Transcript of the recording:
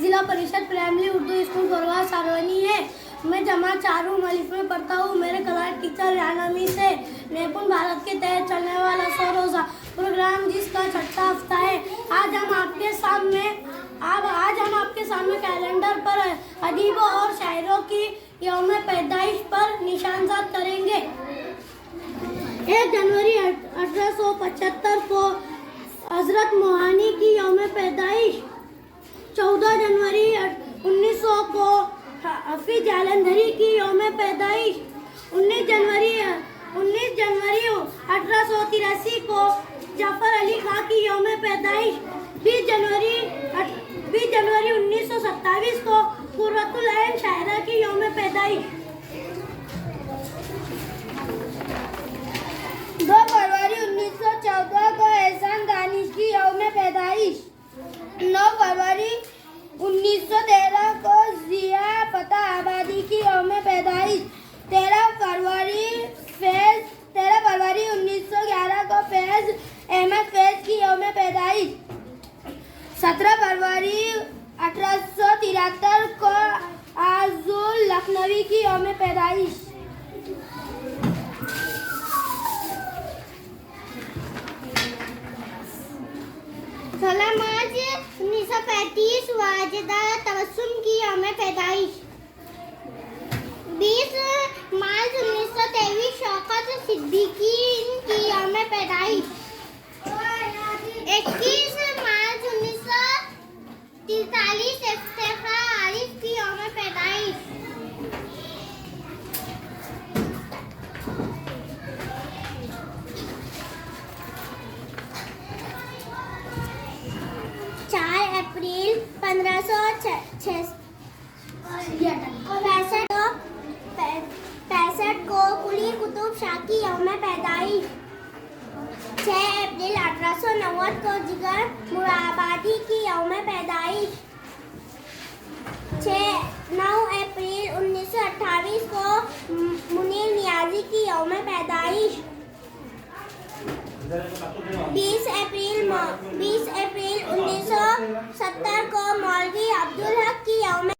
जिला परिषद primary Urdu school फरवा सारवनी है। मैं जमात 4 मलिफ में पढ़ता हूँ। मेरे क्लास टीचर रानामी से निपुण भारत के तहत चलने वाला 100 रोज़ा प्रोग्राम जिसका 6वां हफ्ता है। आज हम आपके सामने कैलेंडर पर अदीबों और शायरों की यौम पैदाइश पर निशानसाद करेंगे। 1 जनवरी 1875 को हजरत मोहानी की यौम पैदाइश। 14 जनवरी 1900 को हफीज जालंधरी की यौम पैदाइश। 19 जनवरी 1883 को जाफर अली खां की यौम पैदाइश। 20 जनवरी 1927 को कुर्रतुल ऐन शायरा की यौम पैदाइश। 2 फरवरी 1914 को एहसान दानिश की यौम पैदाइश। 9 फरवरी 1913 को जिया फतह आबादी की यौम पैदाइश। 13 फरवरी 1911 को फैज अहमद फैज की यौम पैदाइश। 17 फरवरी 1873 को आजुल लखनवी की यौम पैदाइश। 16 मार्च 1935 वाजिदा तबस्सुम की यौम पैदाइश। 20 मार्च 1923 शौकत सिद्दीकी की यौम पैदाइश। 21 मार्च 1943 इफ्तिखार आरिफ की यौम पैदाइश। 4 अप्रैल 1565 को कुली कुतुब शाह की यौम पैदाइश। 6 अप्रैल 1890 को जिगर मुराबादी की यौम पैदाइश। 9 अप्रैल 1928 को मुनीर नियाजी की यौम पैदाइश। 20 अप्रैल 1970 को मौलवी अब्दुल हक की यौम